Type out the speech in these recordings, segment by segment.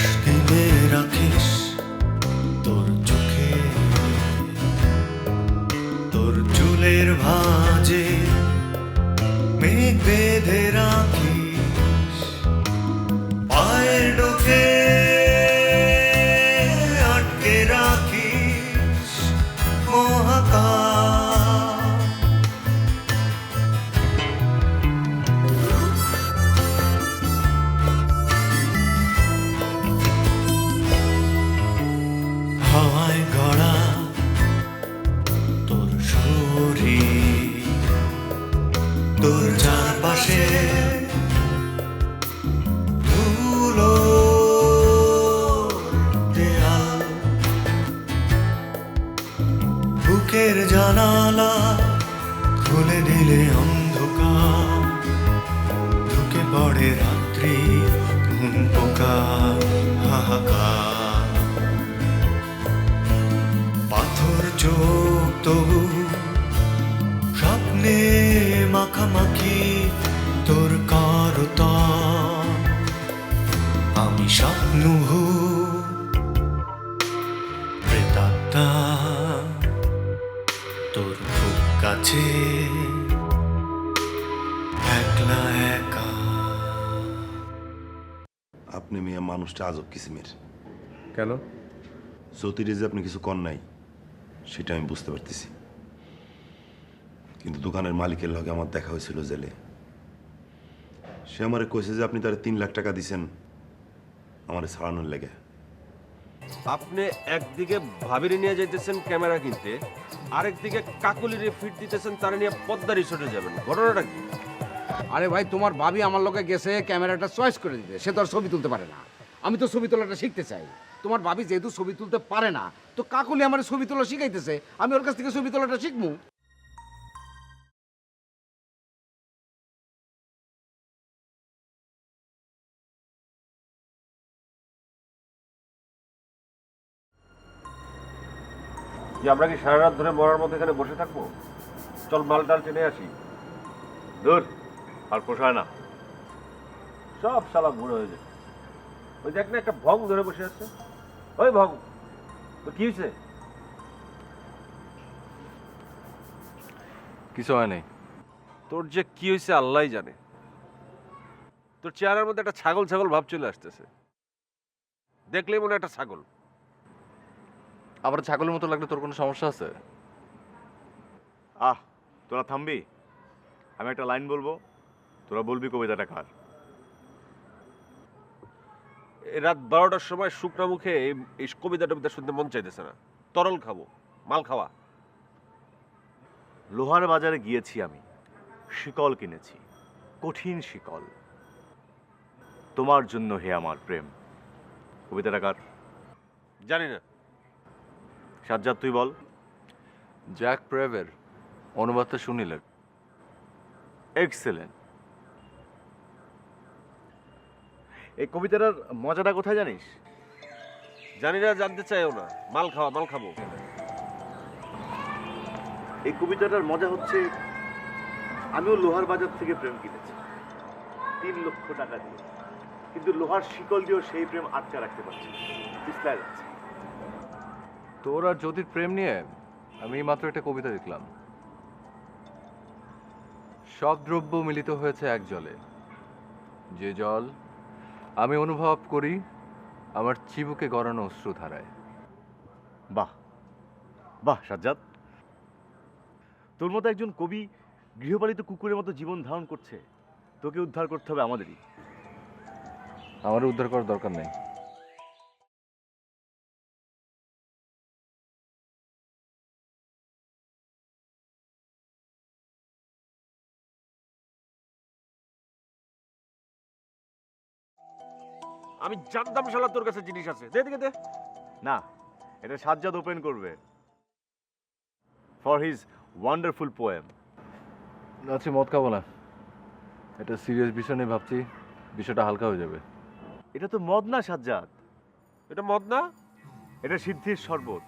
আকাশ দিলে রাখিস তোর চোখে, তোর চুলের ভাঁজে মেঘ বেঁধে রাখিস, পায়ের ডোকে আটকে রাখিস মহাকাশ। হাওয়ায় গড়া তোর শরীর, তোর চারপাশে ধুলো দেয়াল, বুকের জানালা খুলে দিলে অন্ধকার, ঢুকে পড়ে রাত্রি ঘুম পোকা হাহাকার। পাথর চোখ তবু স্বপ্নে মাখামাখি তোর কারতা, আমি স্বপ্ন প্রেতাত্মা তোর খুব কাছে একলা একা। আপনি মিয়া মানুষটা আজব কিসিমের। কেন? জ্যোতিরে যে আপনি কিছু কর নাই সেটা আমি বুঝতে পারতেছি, কিন্তু দোকানের মালিকের লগে আমার দেখা হয়েছিল জেলে। সে আমারে কইছে যে আপনি তার 3 লাখ টাকা দিছেন আমারে ছাড়ানোর লেগে। আপনি একদিকে ভাবিরে নিয়ে যাইতেছেন ক্যামেরা কিনতে, আরেকদিকে কাকুলিরে ফিট দিতেছেন তারা নিয়ে পদ্মা রিসোর্টে যাবেন, ঘটনাটা কি? আরে ভাই, তোমার ভাবি আমার লোকে গেছে ক্যামেরাটা চয়েস করে দিতে, সে তো আর ছবি তুলতে পারে না। আমি তো ছবি তোলাটা শিখতে চাই। তোমার ভাবি যেহেতু ছবি তুলতে পারে না, তো কাকুলি আমার ছবি তোলা শিখাইতেছে, আমি ওর কাছ থেকে ছবি তোলাটা শিখবো। যে আমরা কি সারা রাত ধরে মরার মধ্যে এখানে বসে থাকবো? চল মাল ডাল টেনে আসি। দূর, আর পোষায় না, সব শালা বুড়ো হয়ে যায়। ওই দেখ না, একটা ভং ধরে বসে আছে। ওই ভং, তো কি হয়েছে? কিছু হয় নাই। তোর যে কি হয়েছে আল্লাহই জানে। তোর চেহারার মধ্যে একটা ছাগল ছাগল ভাব চলে আসতেছে, দেখলেই মনে হয় একটা ছাগল। আবার ছাগলের মতো লাগলে তোর কোনো সমস্যা আছে? তোরা থামবি? আমি একটা লাইন বলবো, তোরা বলবি কবিতাটা কার। এই রাত 12টার সময় শুকনা মুখে এই কবিতা টবিতা শুনতে মন চাইতেছে না। তরল খাবো, মাল খাওয়া। লোহার বাজারে গিয়েছি আমি, শিকল কিনেছি, কঠিন শিকল, তোমার জন্য হে আমার প্রেম। কবিতাটা কার? জানি না। সাজ্জাদ তুই বল। জ্যাক প্রেভের, অনুবাদটা শুনিলেন। এক্সেলেন্ট। এই কবিতাটার মজাটা কোথায় জানিস? জানি না, জানতে চাইও না। মাল খাওয়া, মাল খাবো। এই কবিতাটার মজা হচ্ছে, আমিও লোহার বাজার থেকে প্রেম কিনেছি 3 লক্ষ টাকা দিয়ে, কিন্তু লোহার শিকল দিয়েও সেই প্রেম আটকা রাখতে পারছি, পিছলায় যাচ্ছে। তোর আর জ্যোতির প্রেম নিয়ে আমি মাত্র একটা কবিতা লিখলাম। সব দ্রব্য মিলিত হয়েছে এক জলে, যে জল আমি অনুভব করি আমার চিবুকে গড়ানো অশ্রুধারায়। বাহ বাহ সাজ্জাদ, তোর মতো একজন কবি গৃহপালিত কুকুরের মতো জীবন ধারণ করছে। তোকে উদ্ধার করতে হবে আমাদেরই। আমার উদ্ধার করার দরকার নেই। আমি জানতাম শালা তোর কাছে জিনিস আছে। দে দিকে দে। না, এটা সাজ্জাদ ওপেন করবে ফর হিজ ওয়ান্ডারফুল পোয়েম। আচ্ছা, মদ খাবো না, এটা সিরিয়াস বিষয় নিয়ে ভাবছি, বিষয়টা হালকা হয়ে যাবে। এটা তো মদ না সাজ্জাদ, এটা মদ না, এটা সিদ্ধির শরবত।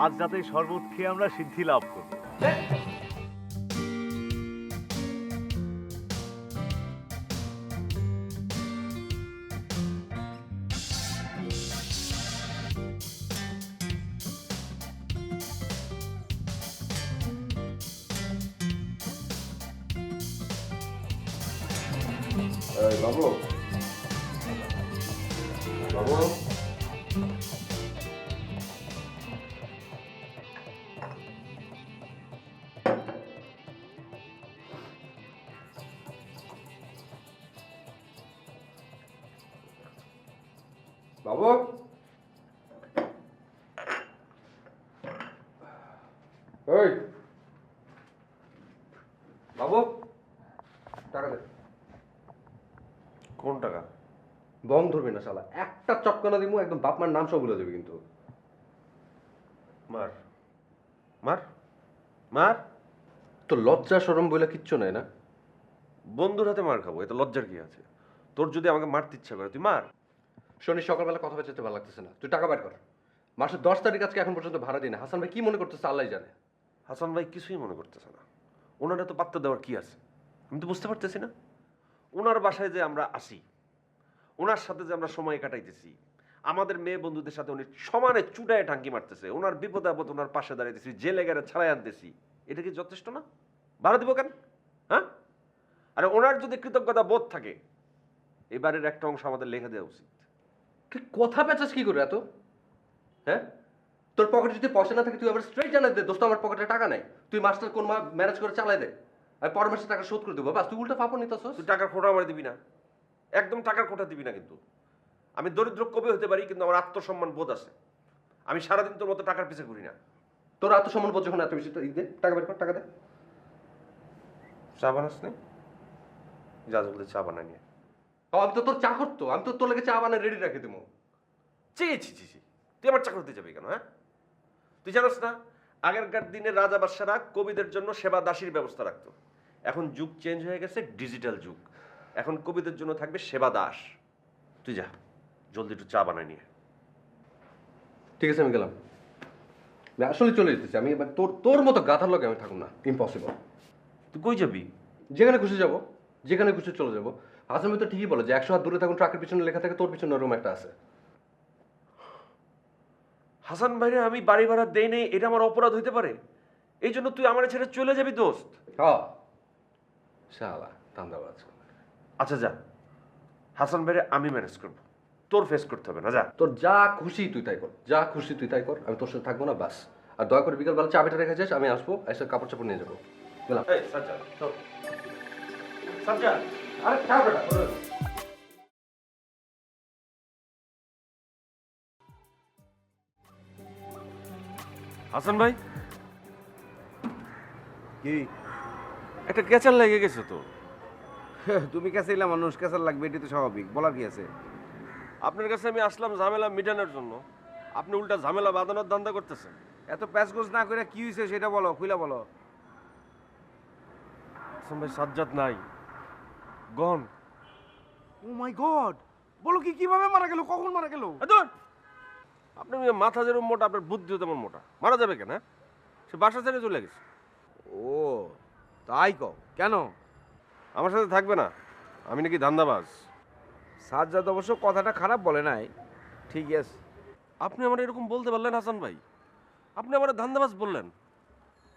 আজ রাতে এই শরবত খেয়ে আমরা সিদ্ধি লাভ করব। বাবু বাবু বাবু ওই বাবু টাকা দে। কোন টাকা? বম ধরবি না শালা, একটা চক্কনা দিমু একদম বাপ মার নাম সব ভুলে যাবে কিন্তু। মার মার মার। তো লজ্জা শরম বইলা কিচ্ছু নাই না? বন্ধুর হাতে মার খাবো, এতে লজ্জার কি আছে? তোর যদি আমাকে মারতে ইচ্ছা করে তুই মার। শনি সকালবেলা কথা বেচাতে ভালো লাগতেছে না, তুই টাকা বের কর। মাসের 10 তারিখ আজকে এখন পর্যন্ত ভাড়া দিই না। হাসান ভাই কি মনে করতেছে আল্লাহ জানে। হাসান ভাই কিছুই মনে করতেছে না, ওনারা তো পাত্তা দেওয়ার কি আছে আমি তো বুঝতে পারতেছি না। ওনার বাসায় যে আমরা আসি, ওনার সাথে যে আমরা সময় কাটাইতেছি, আমাদের মেয়ে বন্ধুদের সাথে উনি সমানে চুটায় টাঙ্কি মারতেছে, ওনার বিপদ আপদ ওনার পাশে দাঁড়াইতেছি, জেলে গেলে ছাড়াই আনতেছি, এটা কি যথেষ্ট না? ভাড়া দিব কেন? হ্যাঁ, আরে ওনার যদি কৃতজ্ঞতা বোধ থাকে এবারের একটা অংশ আমাদের লিখে দেওয়া উচিত। তুই কথা পেঁচাস কি করে এত? হ্যাঁ, তোর পকেটে যদি পয়সা না থাকে তুই আবার স্ট্রেট জানাই দে, দোস্ত আমার পকেটে টাকা নাই, তুই মাস্টার কোন ম্যানেজ করে চালাই দে, আমি পরের মাসে টাকা শোধ করে দেবো। বাস তুই উল্টা পাপড় নিতেছস। তুই টাকার খোটা আমার দিবি না, একদম টাকার খোটা দিবি না। কিন্তু আমি দরিদ্র কবি হতে পারি, কিন্তু আমার আত্মসম্মান বোধ আছে। আমি সারাদিন তোর মতো টাকার পিছে ঘুরি না। তোর আত্মসম্মান বোধ যখন এত বেশি, তো দে টাকা বের কর, টাকা দে। চা বানাস নি? যা বলতে চা বানাই নিয়ে। আমি তো তোর চা করতো, আমি তো তোর লেগে চা বানায় রেডি রেখে দেবো। ছি ছি ছি ছি, তুই আমার চা করতে যাবি কেন? হ্যাঁ, তুই জানোস না আগেরকার দিনে রাজা বাদশারা কবিদের জন্য সেবা দাসীর ব্যবস্থা রাখতো। এখন যুগ চেঞ্জ হয়ে গেছে, ডিজিটাল যুগ। এখন কবিদের জন্য থাকবে সেবা দাস। তুই যা, জলদি একটু চা বানাই নিয়ে। ঠিক আছে আমি গেলাম, আমি আসলে চলে যেতেছি। আমি এবার তোর তোর মতো গাধার লোক আমি থাকুন না, ইম্পসিবল। তুই কই যাবি? যেখানে খুশি যাবো, যেখানে খুশি চলে যাবো। হাসান ভাই তো ঠিকই বলে যে 100 হাত দূরে থাকুন ট্রাকের পিছনে লেখা থাকে, তোর পিছনে ওরকম একটা আছে। হাসান ভাইরে আমি বাড়ি ভাড়া দেই নেই, এটা আমার অপরাধ হইতে পারে? এই জন্য তুই আমার ছেড়ে চলে যাবি দোস্ত? হ্যাঁ শালা ধান্দাবাজ। আচ্ছা যা, হাসান ভাইরে আমি ম্যানেজ করবো, তোর ফেস করতে হবে না। যা, তোর যা খুশি তুই তাই কর, যা খুশি তুই তাই কর, আমি তোর সাথে থাকবো না বাস। আর দয়া করে বিকালবেলা চাবিটা রেখে যাস, আমি আসবো, এসে কাপড় চাপড় নিয়ে যাবো। গেলাম। এই সাজ্জাদ, চল। সাজ্জাদ, আরে চাবিটা হাসান ভাই কি একটা ক্যাচার লেগে গেছে তো। তুমি কাছেইলা মানুষ, কাছের লাগবে, এটি তো স্বাভাবিক, বলার কি আছে? আপনার কাছে আমি আসলাম ঝামেলা মিটানোর জন্য, আপনি উল্টা ঝামেলা বাঁধানোর ধান্দা করতেছেন। এত প্যাচগোজ না করে কি হয়েছে সেটা বলো, খুইলা বলো। হাসান ভাই সাজ্জাদ নাই, গন। ও মাই গড, বলো কি, কিভাবে মারা গেল, কখন মারা গেল? আপনার মাথা যেরকম মোটা, আপনার বুদ্ধিও তেমন মোটা। মারা যাবে কেন? হ্যাঁ, সে বাসা ছেড়ে চলে গেছে। ও তাই কও, কেন? আমার সাথে থাকবে না, আমি নাকি ধান্দাবাজ। সাজ্জাদ অবশ্য কথাটা খারাপ বলে নাই, ঠিক আছে। আপনি আমার এরকম বলতে পারলেন হাসান ভাই? আপনি আমার ধান্দাবাজ বললেন?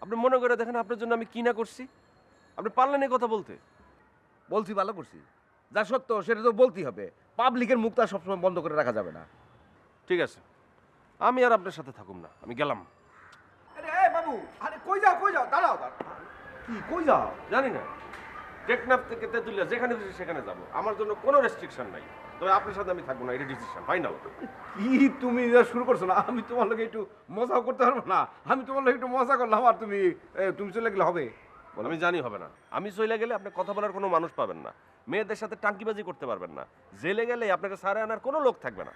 আপনি মনে করে দেখেন আপনার জন্য আমি কি না করছি। আপনি পারলেন এই কথা বলতে? বলছি, ভালো করছি। যা সত্য সেটা তো বলতেই হবে, পাবলিকের মুখটা সবসময় বন্ধ করে রাখা যাবে না। ঠিক আছে, আমি আর আপনার সাথে থাকুম না, আমি গেলাম। আরে বাবু, আরে কই যাও, কই যাও, দাঁড়াও দাঁড়াও। কি কই যাও? জানি না, টেকনাফ থেকে তেঁতুলিয়া যেখানে খুশি সেখানে যাব, আমার জন্য কোনো রেস্ট্রিকশন নাই। তবে আপনার সাথে আমি থাকবো না, এটা ডিসিশন ফাইনাল। কি তুমি যা শুরু করছো না, আমি তোমার লগে একটু মজাও করতে পারবো না? আমি তোমার লগে একটু মজা করলাম আর তুমি চলে গেলে হবে? আমি জানি হবে না। আমি চলে গেলে আপনি কথা বলার কোনো মানুষ পাবেন না, মেয়েদের সাথে টাঙ্কিবাজি করতে পারবেন না, জেলে গেলে আপনাকে সারে আনার কোনো লোক থাকবে না,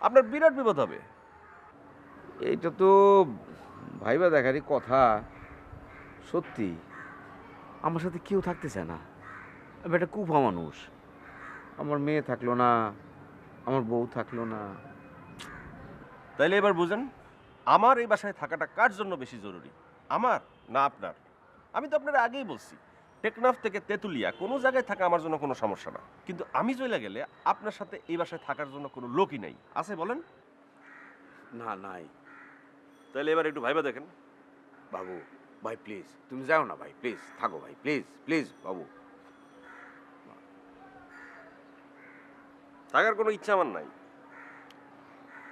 আপনার বিরাট বিপদ হবে। এইটা তো ভাইবা দেখারই কথা। সত্যি আমার সাথে কেউ থাকতে চায় না, আমি একটা কুফা মানুষ। আমার মেয়ে থাকলো না, আমার বউ থাকলো না। তাইলে এবার বুঝেন আমার এই বাসায় থাকাটা কার জন্য বেশি জরুরি, আমার না আপনার? আমি তো আপনার আগেই বলছি, টেকনাফ থেকে তেঁতুলিয়া কোনো জায়গায় থাকা আমার জন্য কোনো সমস্যা না, কিন্তু আমি চলে গেলে আপনার সাথে এই বাসায় থাকার জন্য কোনো লোকই নাই। আছে বলেন? না, নাই। তাইলে এবার একটু ভাইবা দেখেন। বাবু ভাই প্লিজ তুমি যাও না ভাই, প্লিজ থাকো ভাই, প্লিজ প্লিজ বাবু। থাকার কোনো ইচ্ছা আমার নাই।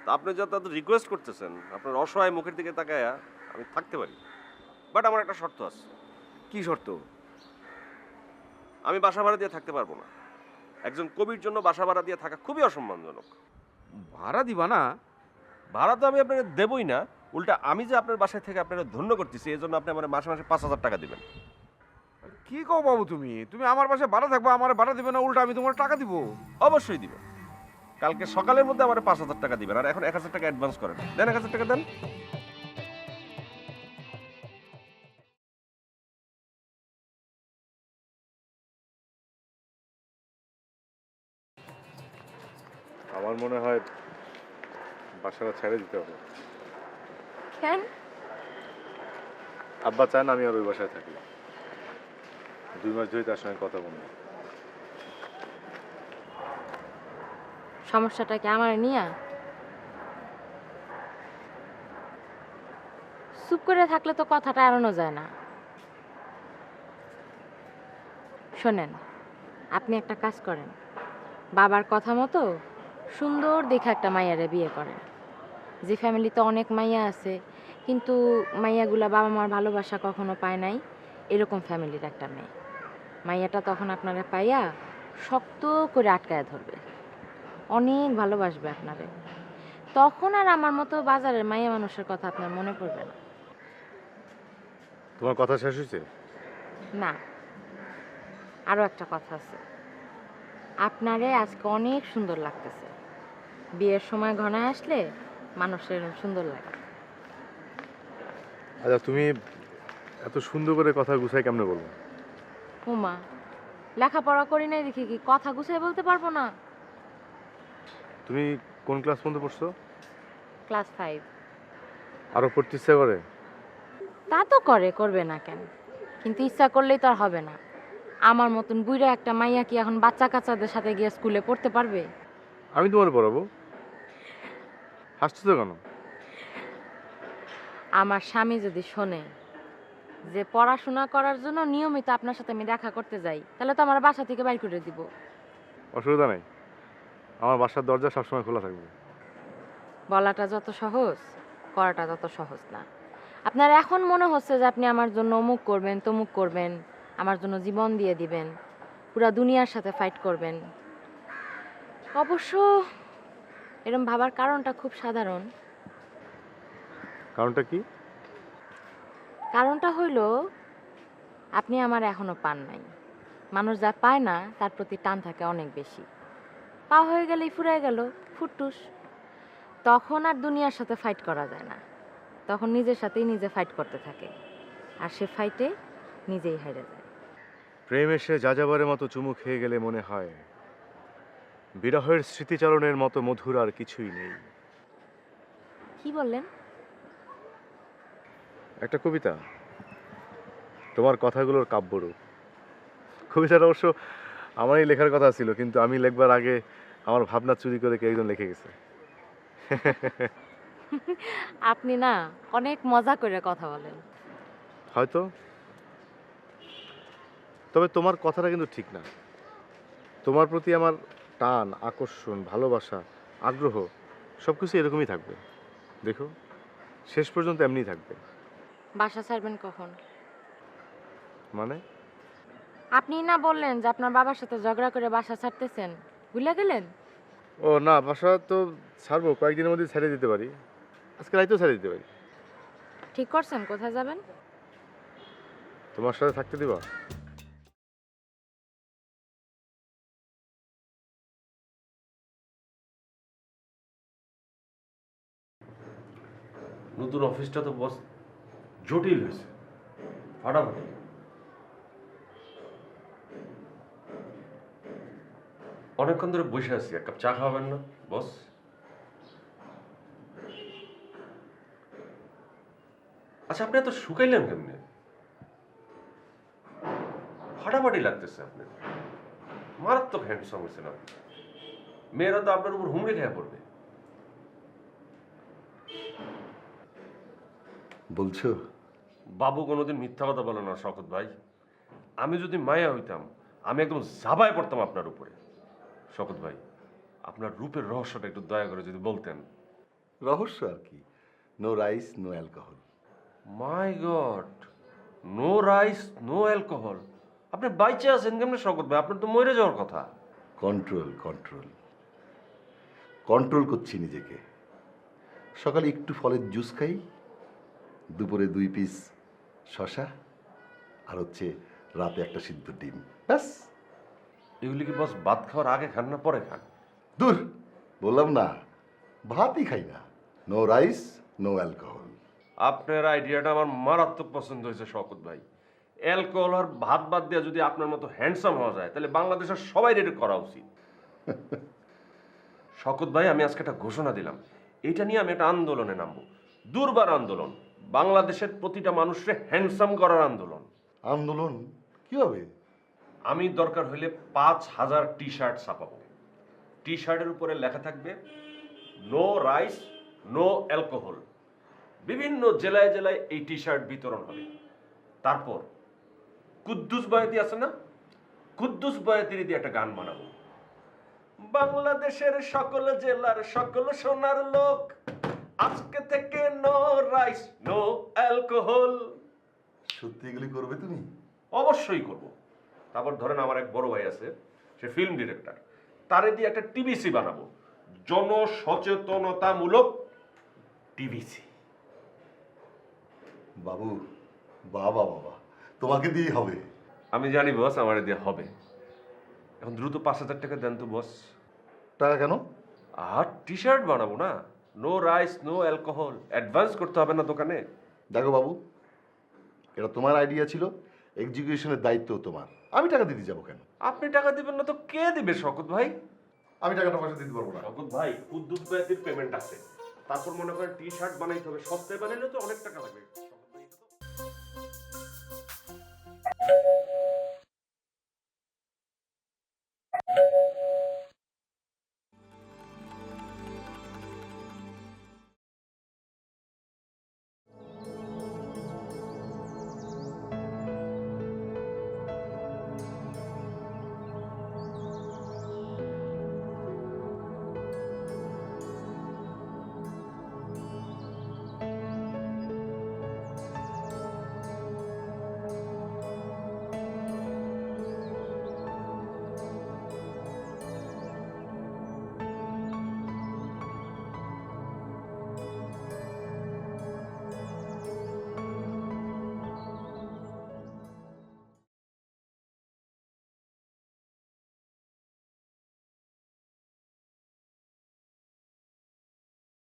তা আপনি যত রিকোয়েস্ট করতেছেন, আপনার অসহায় মুখের দিকে তাকায়া আমি থাকতে পারি, বাট আমার একটা শর্ত আছে। কি শর্ত? আমি বাসা ভাড়া দিয়ে থাকতে পারবো না। একজন কবির জন্য বাসা ভাড়া দিয়ে থাকা খুবই অসম্মানজনক। ভাড়া দিবা না? ভাড়া তো আমি আপনাকে দেবই না, উল্টা আমি যে আপনার বাসায় থেকে আপনাকে ধন্য করতেছি এই জন্য আপনি আমার মাসে মাসে 5,000 টাকা দিবেন। কি কও বাবু, তুমি তুমি আমার বাসায় ভাড়া থাকবা, আমার ভাড়া দিবে না, উল্টা আমি তোমার টাকা দিব? অবশ্যই দিবেন। কালকে সকালের মধ্যে আমার 5,000 টাকা দিবেন, আর এখন 1,000 টাকা অ্যাডভান্স করেন। দেন 1,000 টাকা দেন। আমার মনে হয় বাসাটা ছেড়ে দিতে হবে। কেন? আব্বা চান আমি আর ওই বাসায় থাকি। 2 মাস ধরে তার সঙ্গে কথা বলবো। সমস্যাটা কি আমার নিয়া? চুপ করে থাকলে তো কথাটা এড়ানো যায় না। শোনেন, আপনি একটা কাজ করেন, বাবার কথা মতো সুন্দর দেখে একটা মাইয়ারে বিয়ে করেন। যে ফ্যামিলিতে অনেক মাইয়া আছে কিন্তু মাইয়াগুলা বাবা মার ভালোবাসা কখনো পায় নাই, এরকম ফ্যামিলির একটা মেয়ে। মাইয়াটা তখন আপনারা পাইয়া শক্ত করে আটকায় ধরবে, অনেক ভালোবাসবে আপনারে। তখন আর আমার মতো বাজারের মাইয়া মানুষের কথা আপনার মনে পড়বে না। তোমার কথা শেষ হয়েছে? না, আরও একটা কথা আছে। আপনারে আজকে অনেক সুন্দর লাগতেছে। বিয়ের সময় ঘনায় আসলে মানুষের এরকম সুন্দর লাগে। আচ্ছা, তুমি এত সুন্দর করে কথা গুছাই কেমনে বলবো? হুমা, লেখাপড়া করি নাই দেখি কি কথা গুছাই বলতে পারবো না? তুমি কোন ক্লাস পর্যন্ত পড়ছো? ক্লাস 5। আরো পড়তে ইচ্ছা করে? তা তো করবে না কেন? কিন্তু ইচ্ছা করলেই তো আর হবে না। আমার মতন বুইড়া একটা মাইয়া কি এখন বাচ্চা কাচ্চাদের সাথে গিয়ে স্কুলে পড়তে পারবে? আমি তোমার পড়াবো। হাসছো তো কেন? আমার স্বামী যদি শোনে যে পড়াশোনা করার জন্য নিয়মিত আপনার সাথে আমি দেখা করতে যাই, তাহলে তো আমার বাসা থেকে বাইর করে দিব। অসুবিধা নেই, আমার বাসার দরজা সবসময় খোলা থাকবে। বলাটা যত সহজ, করাটা তত সহজ না। আপনার এখন মনে হচ্ছে যে আপনি আমার জন্য অমুক করবেন, তমুক করবেন, আমার জন্য জীবন দিয়ে দিবেন, পুরা দুনিয়ার সাথে ফাইট করবেন। অবশ্য এরকম ভাবার কারণটা খুব সাধারণ। কারণটা কি? কারণটা হইল আপনি আমার এখনো পান নাই। মানুষ যা পায় না তার প্রতি টান থাকে অনেক বেশি। পা হয়ে গেলেই ফুরায় গেল, ফুটটুস। তখন আর দুনিয়ার সাথে ফাইট করা যায় না, তখন নিজের সাথেই নিজে ফাইট করতে থাকে, আর সে ফাইটে নিজেই হেরে যায়। প্রেম এসে যাযাবরের মতো চুমু খেয়ে গেলে মনে হয় বিরহের স্মৃতিচারণের মতো মধুর আর কিছুই নেই। কি বললেন? একটা কবিতা, তোমার কথাগুলোর কাব্যরূপ। কবিতাটা অবশ্য আমারই লেখার কথা ছিল, কিন্তু আমি লেখবার আগে আমার ভাবনা চুরি করে কেউ একজন লিখে গেছে। আপনি না অনেক মজা করে কথা বলেন। হয়তো, তবে তোমার কথাটা কিন্তু ঠিক না। তোমার প্রতি আমার টান, আকর্ষণ, ভালোবাসা, আগ্রহ সব কিছু এরকমই থাকবে। দেখো, শেষ পর্যন্ত এমনিই থাকবে। বাসা ছাড়বেন কখন? মানে? আপনি না বললেন যে আপনার বাবার সাথে ঝগড়া করে বাসা ছাড়তেছেন, ভুলে গেলেন? ও না, বাসা তো ছাড়বো, কয়েকদিনের মধ্যে ছেড়ে দিতে পারি। আজকে রাইতেও ছেড়ে দিতে পারি। ঠিক করছেন কোথায় যাবেন? তোমার সাথে থাকতে দিবা? নতুন অফিসটা তো বস জটিল হয়েছে, ফাটাফাটি। অনেকক্ষণ ধরে বসে আছি, এক কাপ চা খাওয়াবেন না বস? আচ্ছা, আপনি এত শুকাইলেন কেমনে? ফাটাফাটি লাগতেছে আপনি, মারাত্মক হ্যান্ডসাম হয়েছেন আপনি। মেয়েরা তো আপনার উপর হুমড়ি খেয়ে পড়বে। বলছো? বাবু কোনোদিন মিথ্যা কথা বলে না শওকত ভাই। আমি যদি মায়া হইতাম আমি একদম ঝাঁপায় পড়তাম আপনার উপরে। শওকত ভাই, আপনার রূপের রহস্যটা একটু দয়া করে যদি বলতেন। রহস্য আর কি, no rice no alcohol. My God, no rice no alcohol. আপনি বাইচে আছেন কেমনে শকত ভাই? আপনার তো মরে যাওয়ার কথা। কন্ট্রোল কন্ট্রোল কন্ট্রোল করছি নিজেকে। সকালে একটু ফলের জুস খাই, দুপুরে 2 পিস শশা, আর হচ্ছে রাতে একটা সিদ্ধ ডিম, ব্যাস। এগুলি কি বস ভাত খাওয়ার আগে খান না পরে খান? দূর, বললাম না ভাতই খাই না। No rice no alcohol. আপনার আইডিয়াটা আমার মারাত্মক পছন্দ হয়েছে শকত ভাই। অ্যালকোহল আর ভাত বাদ দিয়ে যদি আপনার মতো হ্যান্ডসাম হওয়া যায় তাহলে বাংলাদেশের সবাই এটা করা উচিত। শকত ভাই, আমি আজকে একটা ঘোষণা দিলাম, এটা নিয়ে আমি একটা আন্দোলনে নামবো। দুর্বার আন্দোলন, বাংলাদেশের প্রতিটা মানুষকে হ্যান্ডসাম করার আন্দোলন। আন্দোলন কি হবে? আমি দরকার হইলে 5000 টি শার্ট ছাপাবো। টি শার্টের উপরে লেখা থাকবে নো রাইস নো অ্যালকোহল। বিভিন্ন জেলায় জেলায় এই টি শার্ট বিতরণ হবে। তারপর কুদ্দুস বয়াতি আছে না, কুদ্দুস বয়াতির দিয়ে একটা গান বানাবো। বাংলাদেশের সকল জেলার সকল সোনার লোক, আজকে থেকে নো রাইস নো অ্যালকোহল। সত্যি এগুলি করবে তুমি? অবশ্যই করব। তারপর ধরেন আমার এক বড় ভাই আছে, সে ফিল্ম ডিরেক্টর, তারে দিয়ে একটা টিভিসি বানাবো, জনসচেতনতামূলক টিভিসি। বাবু, বাবা বাবা, তোমাকে দিয়েই হবে। আমি জানি বস, আমার দিয়ে হবে। এখন দ্রুত 5000 টাকা দেন তো বস। টাকা কেন? আর টি শার্ট বানাবো না, no rice no alcohol. Advance করতে হবে না দোকানে। দেখো বাবু, এটা তোমার আইডিয়া ছিল, এক্সিকিউশনের দায়িত্ব তোমার। আমি টাকা দিতে যাবো কেন? আপনি টাকা দিবেন না তো কে দিবে শকত ভাই? আমি টাকাটা পয়সা দিতে পারবো না। শকত ভাই, কুদ্দুস বয়াতির পেমেন্ট আছে, তারপর মনে করেন টি শার্ট বানাইতে হবে, সস্তায় বানাইলে তো অনেক টাকা লাগবে। শকত ভাই, এটা তো